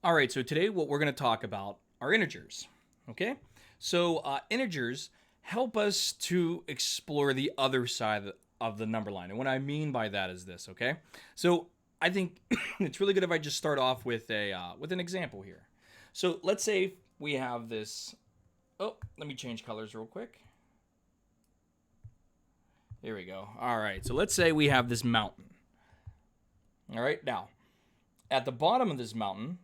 All right, so today what we're going to talk about are integers. Okay, so integers help us to explore the other side of the number line. And what I mean by that is this, okay? So I think it's really good if I just start off with an example here. So let's say we have this. Oh, let me change colors real quick. Here we go. All right, so let's say we have this mountain. All right, now at the bottom of this mountain,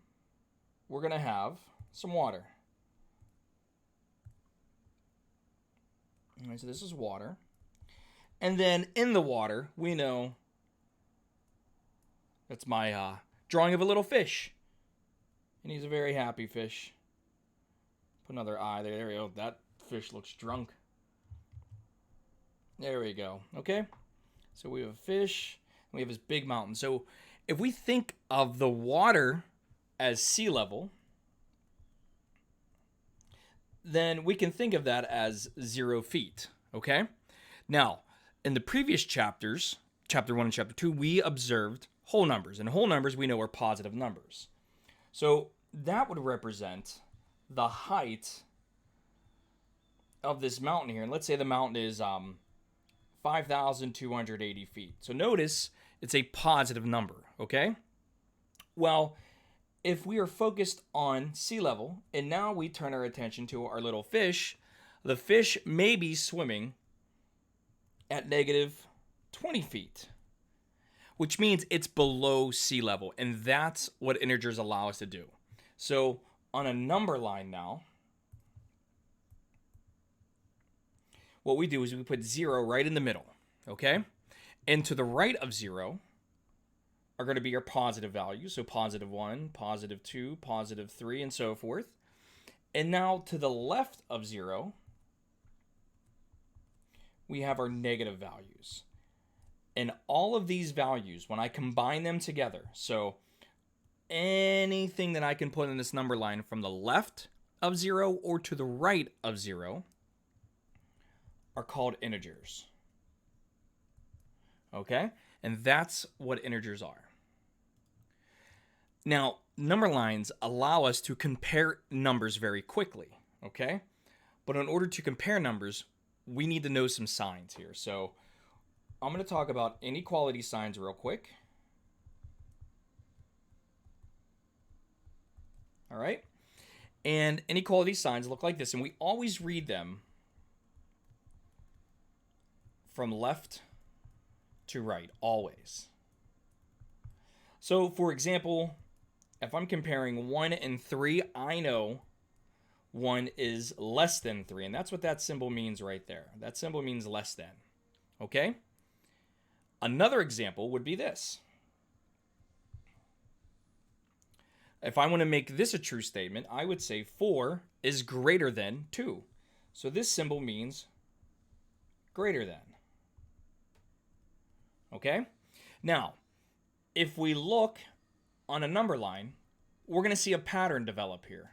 we're going to have some water. All right, so this is water. And then in the water, we know that's my drawing of a little fish. And he's a very happy fish. Put another eye there. There we go. That fish looks drunk. There we go. Okay. So we have a fish. And we have this big mountain. So if we think of the water as sea level, then we can think of that as 0 feet. Okay. Now, in the previous chapters, chapter 1 and chapter 2, we observed whole numbers. And whole numbers we know are positive numbers. So that would represent the height of this mountain here. And let's say the mountain is 5,280 feet. So notice it's a positive number, okay? Well, if we are focused on sea level, and now we turn our attention to our little fish, the fish may be swimming at negative 20 feet, which means it's below sea level. And that's what integers allow us to do. So on a number line now, what we do is we put 0 right in the middle, okay? And to the right of 0 are going to be your positive values. So positive 1, positive 2, positive 3, and so forth. And now to the left of 0, we have our negative values. And all of these values, when I combine them together, so anything that I can put in this number line from the left of 0 or to the right of 0 are called integers. Okay? And that's what integers are. Now, number lines allow us to compare numbers very quickly. Okay? But in order to compare numbers, we need to know some signs here. So I'm going to talk about inequality signs real quick. All right? And inequality signs look like this, and we always read them from left to right, always. So, for example, if I'm comparing 1 and 3, I know 1 is less than 3, and that's what that symbol means right there. That symbol means less than. Okay? Another example would be this. If I want to make this a true statement, I would say 4 is greater than 2. So this symbol means greater than. Okay? Now, if we look on a number line, we're going to see a pattern develop here.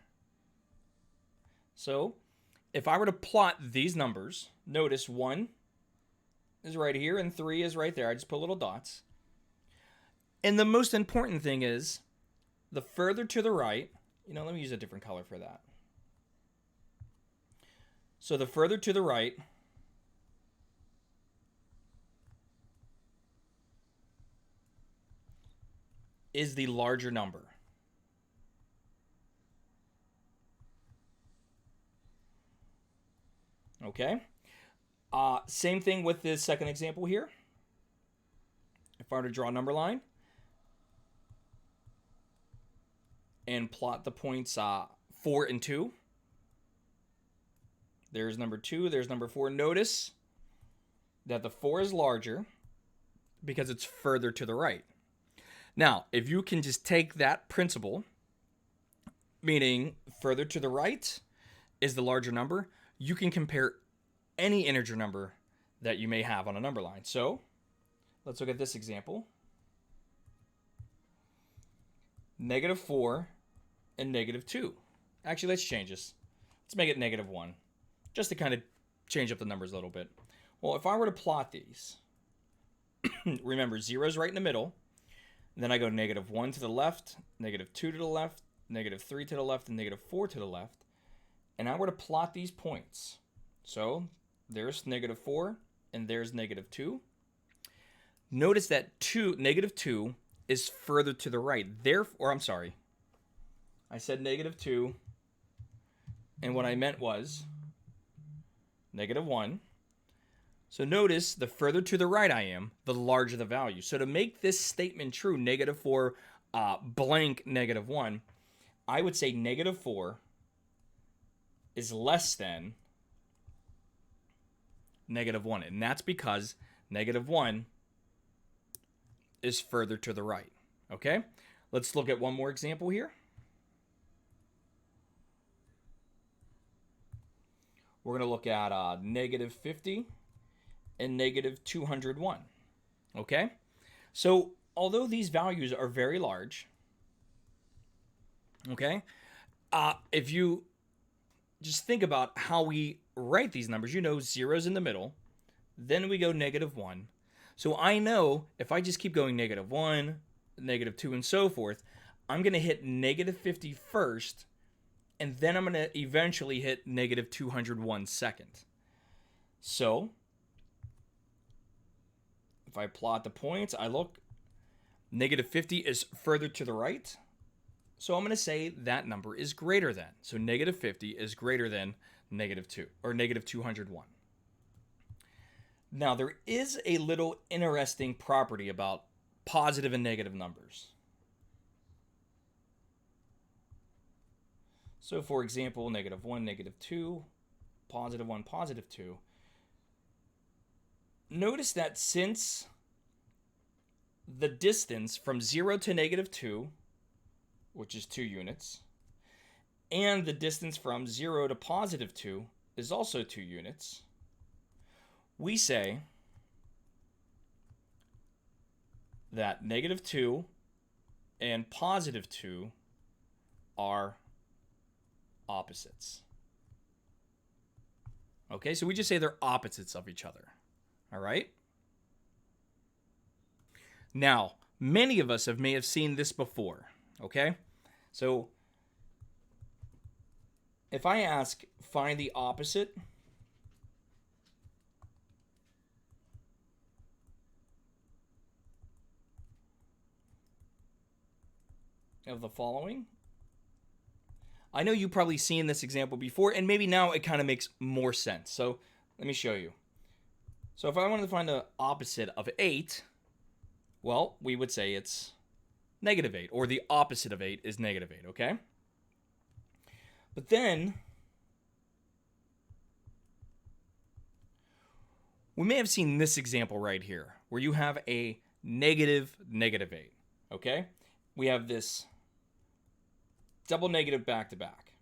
So, if I were to plot these numbers, notice 1 is right here and 3 is right there. I just put little dots. And the most important thing is, the further to the right, let me use a different color for that. So the further to the right is the larger number. Okay? Same thing with this second example here. If I were to draw a number line and plot the points 4 and 2. There's number 2, there's number 4. Notice that the 4 is larger because it's further to the right. Now, if you can just take that principle, meaning further to the right is the larger number, you can compare any integer number that you may have on a number line. So, let's look at this example. Negative 4 and negative 2. Actually, let's change this. Let's make it negative 1, just to kind of change up the numbers a little bit. Well, if I were to plot these, remember, 0 is right in the middle. Then I go negative 1 to the left, negative 2 to the left, negative 3 to the left, and negative 4 to the left, and I were to plot these points. So there's negative 4, and there's negative 2. Notice that negative 2 is further to the right. Therefore, I'm sorry. I said negative 2, and what I meant was negative 1. So notice, the further to the right I am, the larger the value. So to make this statement true, negative 4 blank negative 1, I would say negative 4 is less than negative 1. And that's because negative 1 is further to the right. Okay? Let's look at one more example here. We're going to look at negative 50 and negative 201. Okay? So, although these values are very large, okay, if you just think about how we write these numbers, you know, zero's in the middle, then we go negative 1. So I know if I just keep going negative 1, negative 2, and so forth, I'm going to hit negative 50 first, and then I'm going to eventually hit negative 201 second. So if I plot the points, I look, negative 50 is further to the right. So I'm going to say that number is greater than. So negative 50 is greater than negative 2, or negative 201. Now, there is a little interesting property about positive and negative numbers. So, for example, negative 1, negative 2, positive 1, positive 2. Notice that since the distance from 0 to negative 2, which is 2 units, and the distance from 0 to positive 2 is also 2 units, we say that negative 2 and positive 2 are opposites. Okay, so we just say they're opposites of each other. All right? Now, many of us may have seen this before. Okay? So, if I ask, find the opposite of the following. I know you've probably seen this example before, and maybe now it kind of makes more sense. So let me show you. So if I wanted to find the opposite of 8, well, we would say it's negative 8, or the opposite of 8 is negative 8, okay? But then we may have seen this example right here, where you have a negative 8, okay? We have this double negative back to back.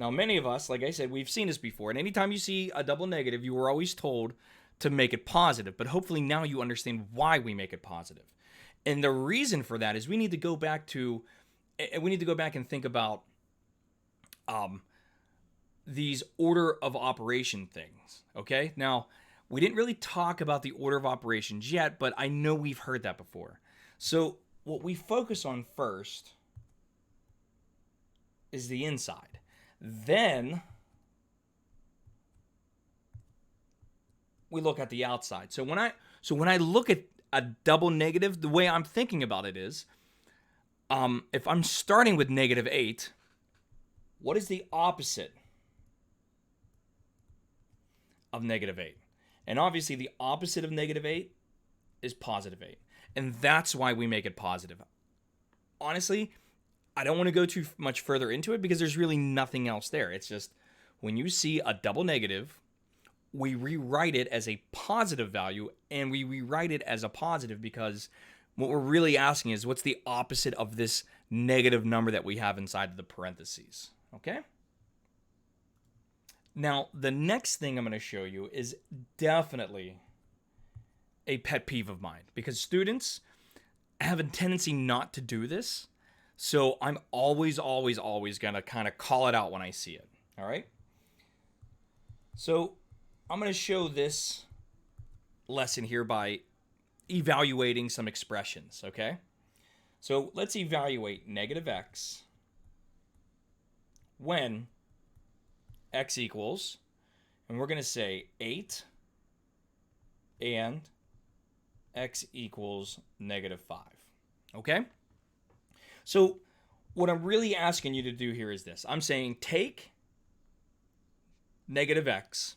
Now, many of us, like I said, we've seen this before, and anytime you see a double negative, you were always told to make it positive, but hopefully now you understand why we make it positive. And the reason for that is we need to go back and think about these order of operation things, okay? Now, we didn't really talk about the order of operations yet, but I know we've heard that before. So what we focus on first is the inside. Then we look at the outside. So when I look at a double negative, the way I'm thinking about it is, if I'm starting with negative 8, what is the opposite of negative 8? And obviously the opposite of negative 8 is positive 8. And that's why we make it positive. Honestly, I don't want to go too much further into it because there's really nothing else there. It's just when you see a double negative, we rewrite it as a positive value, and we rewrite it as a positive because what we're really asking is what's the opposite of this negative number that we have inside of the parentheses, okay? Now, the next thing I'm going to show you is definitely a pet peeve of mine because students have a tendency not to do this. So I'm always going to kind of call it out when I see it. All right. So I'm going to show this lesson here by evaluating some expressions. Okay. So let's evaluate negative x when x equals, and we're going to say 8 and x equals negative 5. Okay? So what I'm really asking you to do here is this. I'm saying take negative x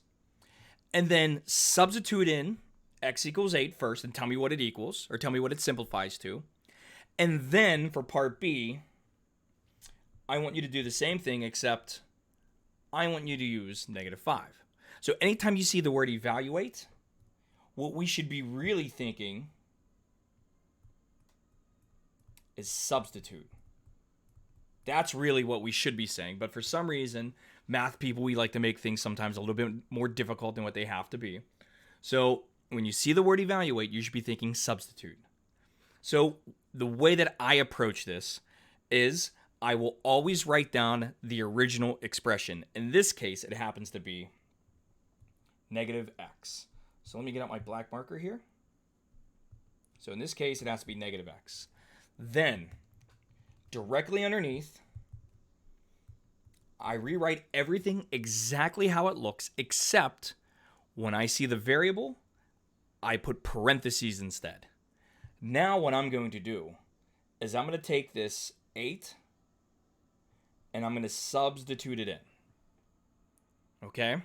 and then substitute in x equals 8 first and tell me what it equals, or tell me what it simplifies to. And then for part B, I want you to do the same thing, except I want you to use negative 5. So anytime you see the word evaluate, what we should be really thinking is substitute. That's really what we should be saying. But for some reason, math people, we like to make things sometimes a little bit more difficult than what they have to be. So when you see the word evaluate, you should be thinking substitute. So the way that I approach this is I will always write down the original expression. In this case, it happens to be negative x. So let me get out my black marker here. So in this case, it has to be negative x. Then, directly underneath, I rewrite everything exactly how it looks, except when I see the variable, I put parentheses instead. Now what I'm going to do is I'm going to take this 8 and I'm going to substitute it in. Okay?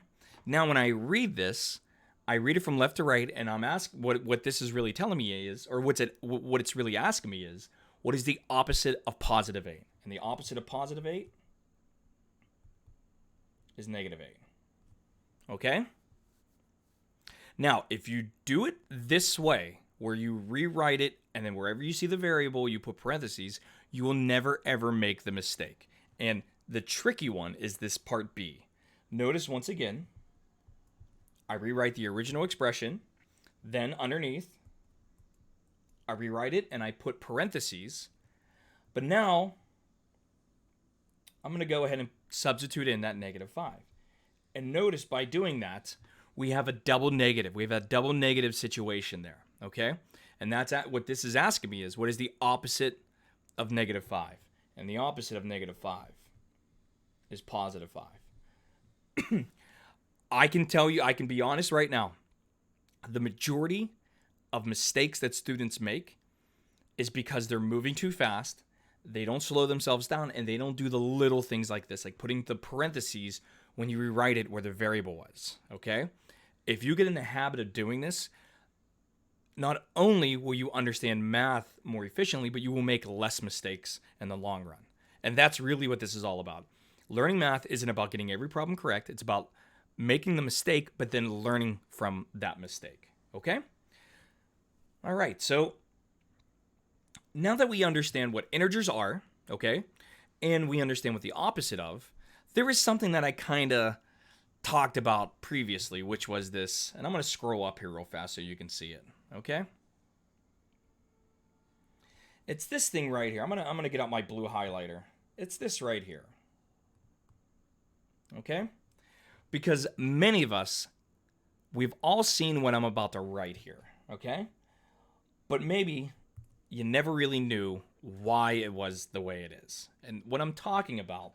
Now when I read this, I read it from left to right, and I'm asked what this is really telling me is, or what it's really asking me is, what is the opposite of positive 8? And the opposite of positive 8 is negative 8. Okay? Now, if you do it this way, where you rewrite it, and then wherever you see the variable, you put parentheses, you will never, ever make the mistake. And the tricky one is this part B. Notice once again, I rewrite the original expression, then underneath, I rewrite it and I put parentheses. But now, I'm going to go ahead and substitute in that negative 5. And notice by doing that, we have a double negative. We have a double negative situation there, okay? And that's what this is asking me is, what is the opposite of negative 5? And the opposite of negative 5 is positive 5. I can tell you, I can be honest right now, the majority of mistakes that students make is because they're moving too fast, they don't slow themselves down, and they don't do the little things like this, like putting the parentheses when you rewrite it where the variable was, okay? If you get in the habit of doing this, not only will you understand math more efficiently, but you will make less mistakes in the long run. And that's really what this is all about. Learning math isn't about getting every problem correct. It's about making the mistake, but then learning from that mistake, okay? All right, so now that we understand what integers are, okay, and we understand what the opposite of, there is something that I kind of talked about previously, which was this, and I'm going to scroll up here real fast so you can see it, okay? It's this thing right here. I'm going to get out my blue highlighter. It's this right here. Okay? Because many of us, we've all seen what I'm about to write here, okay? But maybe you never really knew why it was the way it is. And what I'm talking about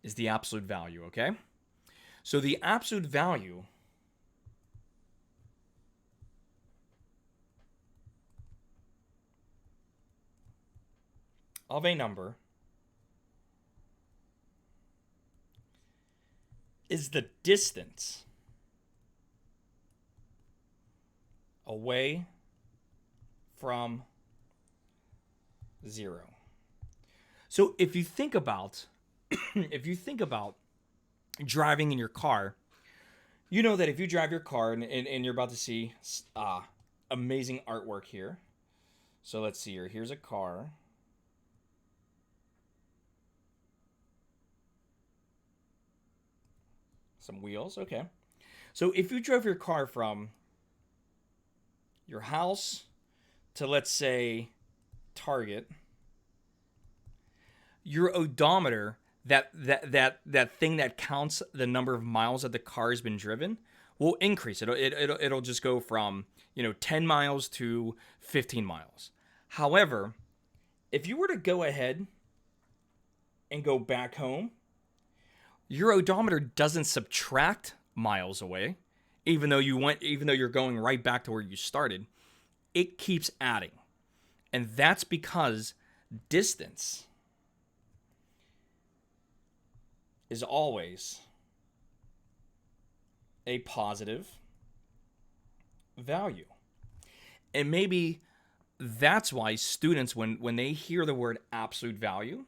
is the absolute value, okay? So the absolute value of a number is the distance away from 0. So if you think about driving in your car, you know that if you drive your car and you're about to see amazing artwork here. So let's see here. Here's a car. Some wheels, okay. So if you drove your car from your house to, let's say, Target, your odometer that thing that counts the number of miles that the car has been driven will increase. It'll just go from 10 miles to 15 miles. However, if you were to go ahead and go back home, your odometer doesn't subtract miles away, even though you're going right back to where you started. It keeps adding. And that's because distance is always a positive value. And maybe that's why students, when they hear the word absolute value,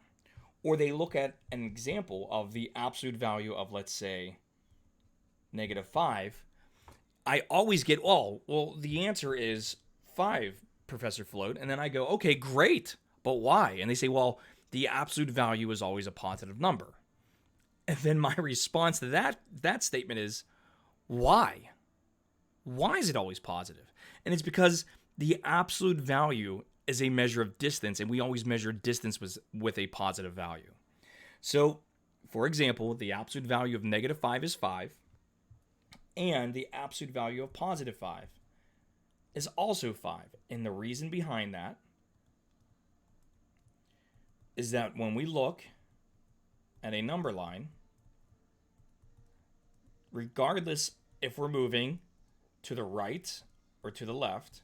or they look at an example of the absolute value of, let's say, -5, I always get, oh, well, the answer is 5, Professor Float. And then I go, okay, great, but why? And they say, well, the absolute value is always a positive number. And then my response to that statement is, why? Why is it always positive? And it's because the absolute value is a measure of distance, and we always measure distance with a positive value. So, for example, the absolute value of -5 is 5, and the absolute value of +5 is also 5. And the reason behind that is that when we look at a number line, regardless if we're moving to the right or to the left,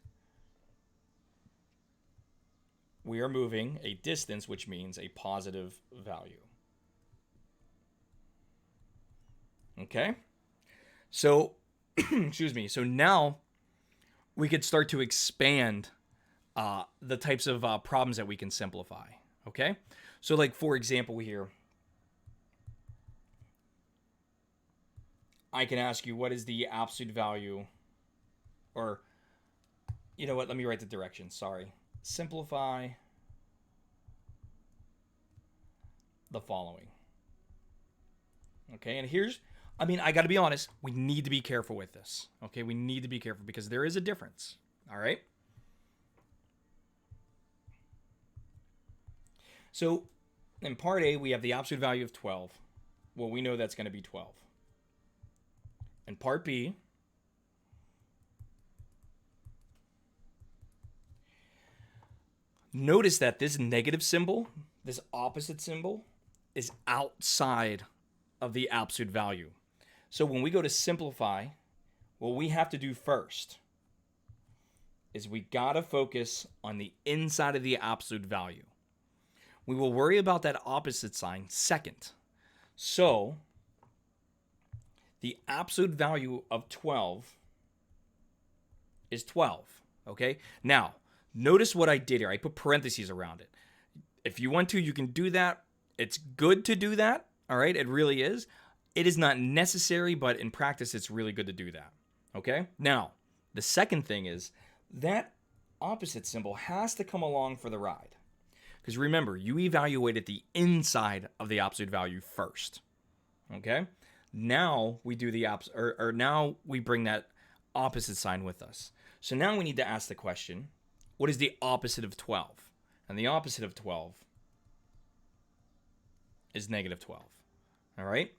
we are moving a distance, which means a positive value. Okay? So, excuse me. So now we could start to expand the types of problems that we can simplify. Okay? So, like, for example, here, I can ask you, what is the absolute value? Or, you know what? Let me write the directions. Sorry. Simplify the following. Okay, and here's, I got to be honest, we need to be careful with this. Okay, we need to be careful because there is a difference. All right? So, in part A, we have the absolute value of 12. Well, we know that's going to be 12. In part B, notice that this negative symbol, this opposite symbol, is outside of the absolute value. So when we go to simplify, what we have to do first is we gotta focus on the inside of the absolute value. We will worry about that opposite sign second. So the absolute value of 12 is 12, okay? Now, notice what I did here. I put parentheses around it. If you want to, you can do that. It's good to do that, all right? It really is. It is not necessary, but in practice, it's really good to do that, okay? Now, the second thing is that opposite symbol has to come along for the ride. Because remember, you evaluated the inside of the absolute value first, okay? Now we do the now we bring that opposite sign with us. So now we need to ask the question, what is the opposite of 12? And the opposite of 12 is -12. All right?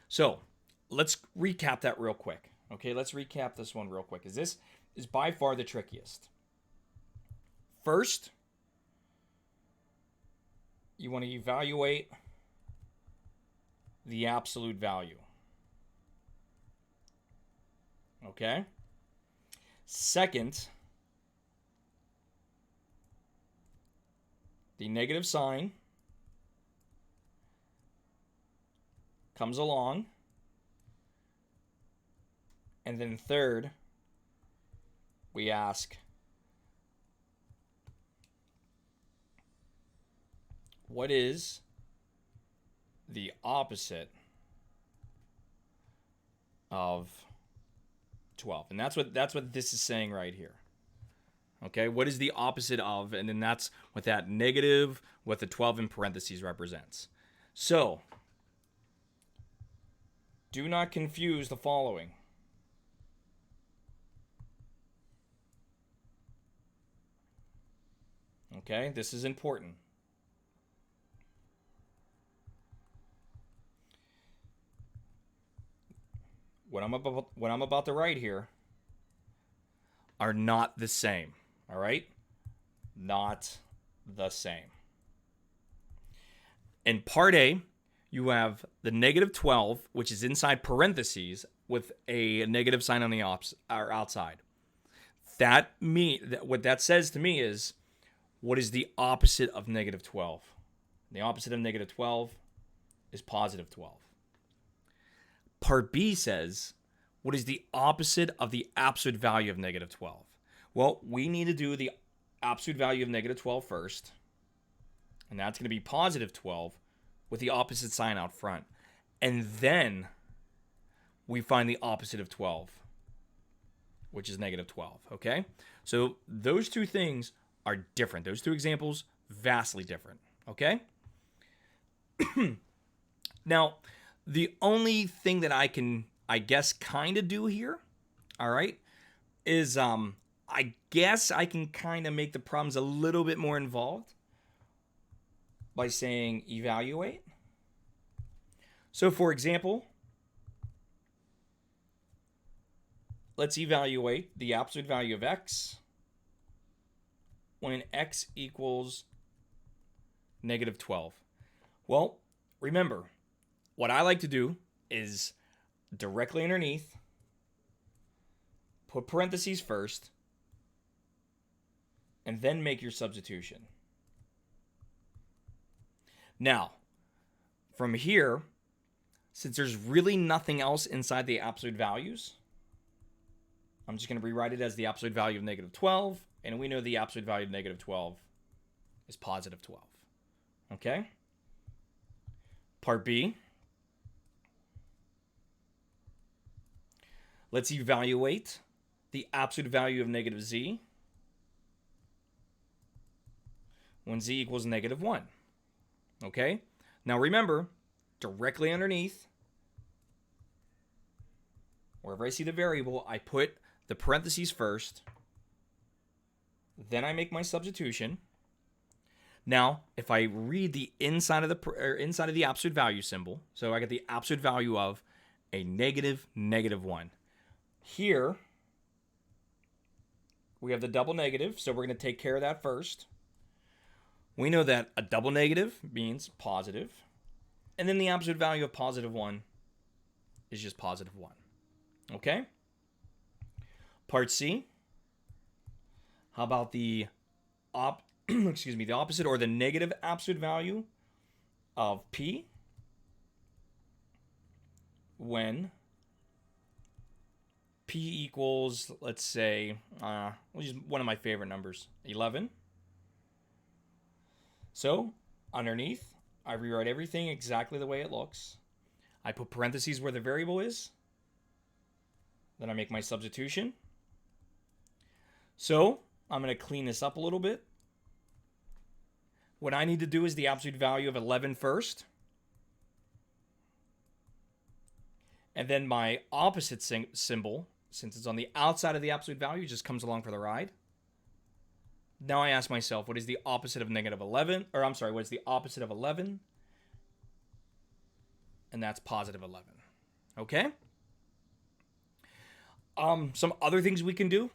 So let's recap that real quick. Okay, let's recap this one real quick, because this is by far the trickiest. First, you want to evaluate the absolute value. Okay? Second, the negative sign comes along. And then third, we ask, what is the opposite of 12? And that's what this is saying right here. Okay, what is the opposite of? And then that's what that negative, what the 12 in parentheses represents. So, do not confuse the following. Okay, this is important. what I'm about to write here are not the same. All right? Not the same. In part A, you have the negative 12, which is inside parentheses with a negative sign on the outside. What that says to me is, what is the opposite of negative 12? The opposite of negative 12 is positive 12. Part B says, what is the opposite of the absolute value of negative 12? Well, we need to do the absolute value of negative 12 first. And that's going to be positive 12 with the opposite sign out front. And then we find the opposite of 12, which is negative 12. Okay? So those two things are different. Those two examples, vastly different. Okay? Now, the only thing that I can, I guess, kind of do here, all right, is I guess I can kind of make the problems a little bit more involved by saying evaluate. So, for example, let's evaluate the absolute value of x when x equals negative 12. Well, remember, what I like to do is directly underneath, put parentheses first, and then make your substitution. Now, from here, since there's really nothing else inside the absolute values, I'm just going to rewrite it as the absolute value of negative 12, and we know the absolute value of negative 12 is positive 12. Okay? Part B. Let's evaluate the absolute value of negative z when z equals negative 1. Okay? Now remember, directly underneath, wherever I see the variable, I put the parentheses first, then I make my substitution. Now, if I read the inside of the absolute value symbol, so I get the absolute value of a negative 1. Here, we have the double negative, so we're going to take care of that first. We know that a double negative means positive, and then the absolute value of positive 1 is just positive 1. Okay? Part C. How about the the opposite or the negative absolute value of P when P equals, let's say, which is one of my favorite numbers, 11. So, underneath, I rewrite everything exactly the way it looks. I put parentheses where the variable is. Then I make my substitution. So, I'm going to clean this up a little bit. What I need to do is the absolute value of 11 first. And then my opposite symbol, since it's on the outside of the absolute value, just comes along for the ride. Now I ask myself, what is the opposite of negative 11? Or I'm sorry, what is the opposite of 11? And that's positive 11. Okay? Some other things we can do.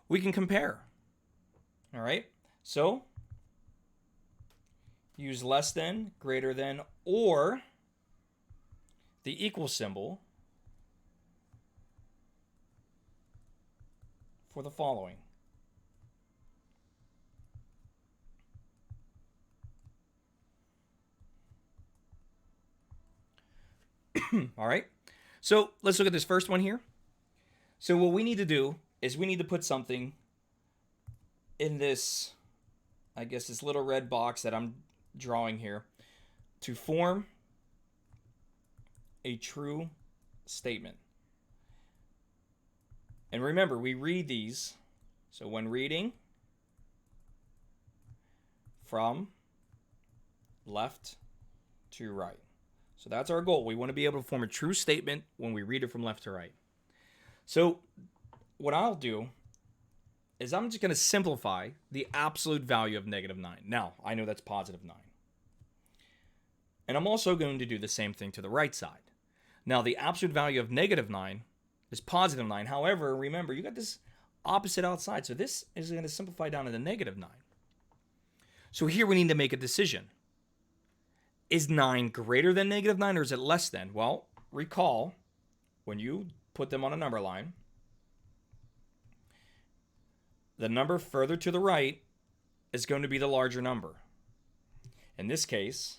We can compare. All right? So, use less than, greater than, or the equal symbol for the following. All right? So, let's look at this first one here. So, what we need to do is we need to put something in this, I guess, this little red box that I'm drawing here to form a true statement. And remember, we read these. So when reading, from left to right. So that's our goal. We want to be able to form a true statement when we read it from left to right. So what I'll do is I'm just going to simplify the absolute value of negative 9. Now, I know that's positive 9. And I'm also going to do the same thing to the right side. Now, the absolute value of negative 9 is positive 9. However, remember, you got this opposite outside. So this is going to simplify down to the negative 9. So here we need to make a decision. Is 9 greater than negative 9 or is it less than? Well, recall when you put them on a number line, the number further to the right is going to be the larger number. In this case,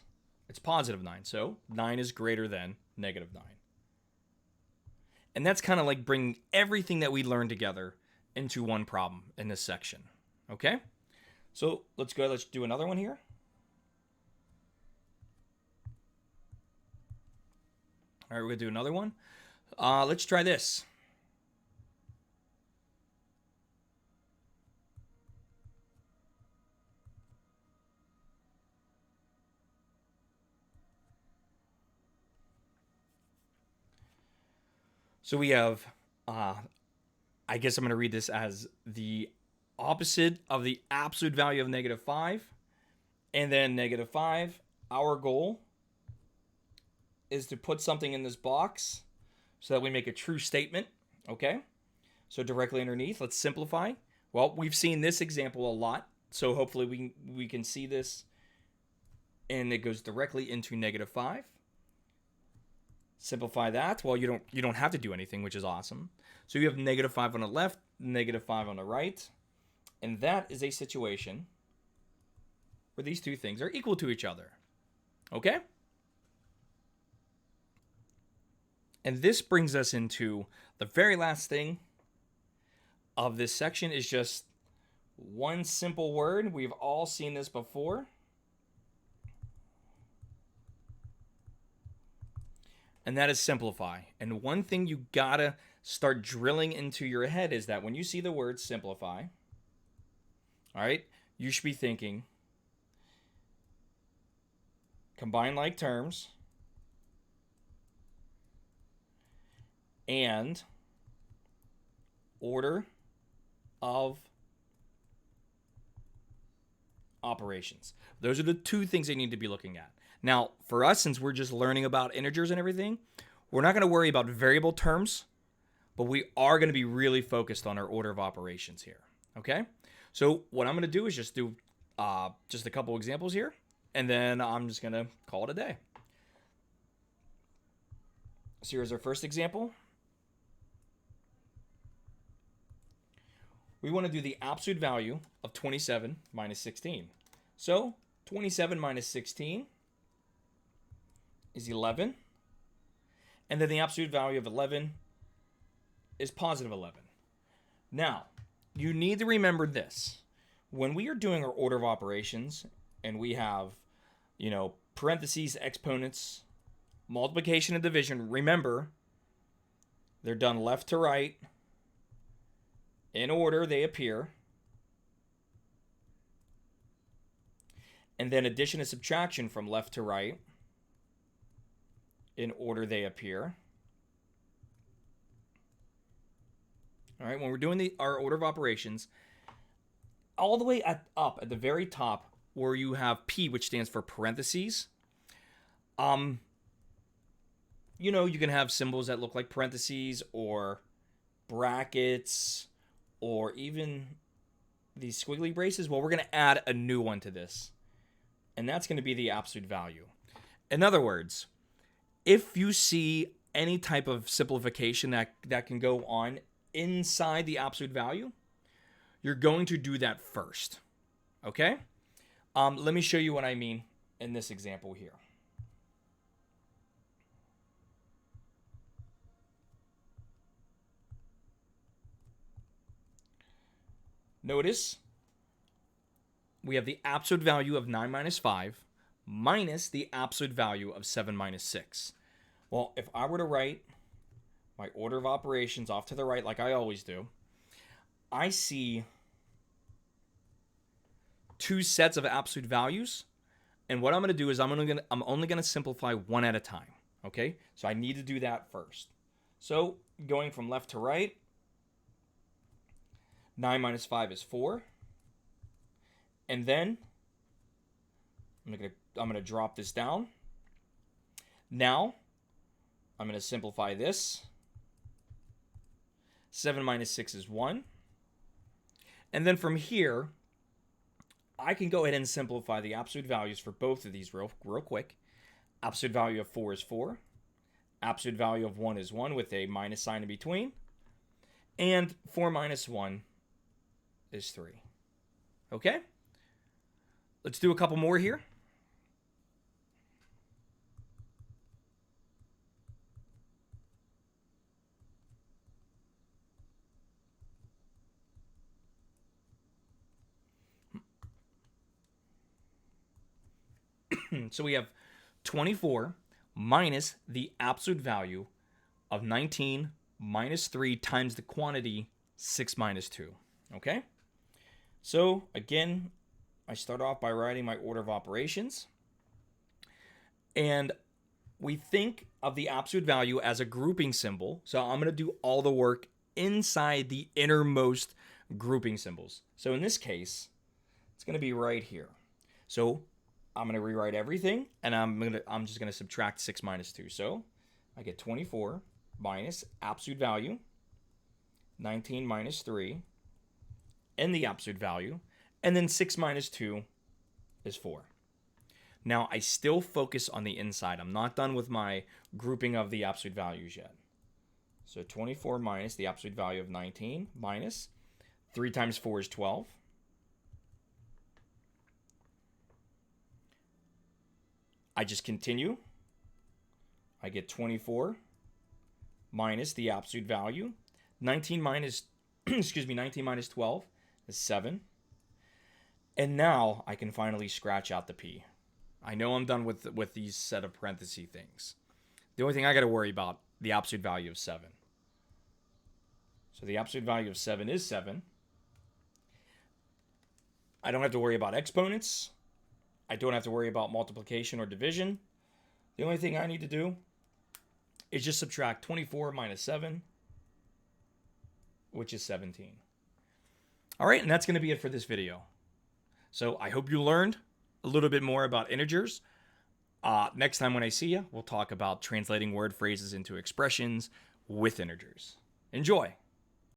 it's positive 9. So 9 is greater than negative 9. And that's kind of like bringing everything that we learned together into one problem in this section. Okay? So let's do another one here. All right, we're going to do another one. Let's try this. So we have, I guess I'm going to read this as the opposite of the absolute value of negative 5. And then negative 5, our goal is to put something in this box so that we make a true statement. Okay? So directly underneath, let's simplify. Well, we've seen this example a lot. So hopefully we can see this. And it goes directly into negative 5. Simplify that. Well, you don't have to do anything, which is awesome. So you have negative 5 on the left, negative 5 on the right. And that is a situation where these two things are equal to each other. Okay? And this brings us into the very last thing of this section is just one simple word. We've all seen this before. And that is simplify. And one thing you gotta start drilling into your head is that when you see the word simplify, all right, you should be thinking combine like terms and order of operations. Those are the two things they need to be looking at. Now, for us, since we're just learning about integers and everything, we're not going to worry about variable terms, but we are going to be really focused on our order of operations here. Okay? So what I'm going to do is just do just a couple examples here, and then I'm just going to call it a day. So here's our first example. We want to do the absolute value of 27 minus 16. So 27 minus 16 is 11. And then the absolute value of 11 is positive 11. Now, you need to remember this. When we are doing our order of operations and we have, parentheses, exponents, multiplication and division, remember, they're done left to right. In order they appear. And then addition and subtraction from left to right. In order they appear. All right, when we're doing our order of operations, all the way up at the very top where you have P, which stands for parentheses, you can have symbols that look like parentheses or brackets or even these squiggly braces. Well, we're going to add a new one to this, and that's going to be the absolute value. In other words, if you see any type of simplification that can go on inside the absolute value, you're going to do that first. Okay? Let me show you what I mean in this example here. Notice we have the absolute value of 9 minus 5 minus the absolute value of 7 minus 6. Well, if I were to write my order of operations off to the right like I always do, I see two sets of absolute values. And what I'm going to do is I'm only going to simplify one at a time. Okay? So I need to do that first. So going from left to right, 9 minus 5 is 4. And then I'm going to drop this down. Now, I'm going to simplify this. 7 minus 6 is 1. And then from here, I can go ahead and simplify the absolute values for both of these real quick. Absolute value of 4 is 4. Absolute value of 1 is 1 with a minus sign in between. And 4 minus 1 is 3. Okay? Let's do a couple more here. So we have 24 minus the absolute value of 19 minus 3 times the quantity 6 minus 2. Okay? So again, I start off by writing my order of operations. And we think of the absolute value as a grouping symbol. So I'm going to do all the work inside the innermost grouping symbols. So in this case, it's going to be right here. So I'm going to rewrite everything, and I'm just going to subtract 6 minus 2. So I get 24 minus absolute value, 19 minus 3, and the absolute value, and then 6 minus 2 is 4. Now, I still focus on the inside. I'm not done with my grouping of the absolute values yet. So 24 minus the absolute value of 19 minus 3 times 4 is 12. I just continue. I get 24 minus the absolute value. 19 minus 19 minus 12 is 7. And now I can finally scratch out the P. I know I'm done with these set of parenthesis things. The only thing I got to worry about, the absolute value of 7. So the absolute value of 7 is 7. I don't have to worry about exponents. I don't have to worry about multiplication or division. The only thing I need to do is just subtract 24 minus 7, which is 17. All right, and that's going to be it for this video. So I hope you learned a little bit more about integers. Next time when I see you, we'll talk about translating word phrases into expressions with integers. Enjoy.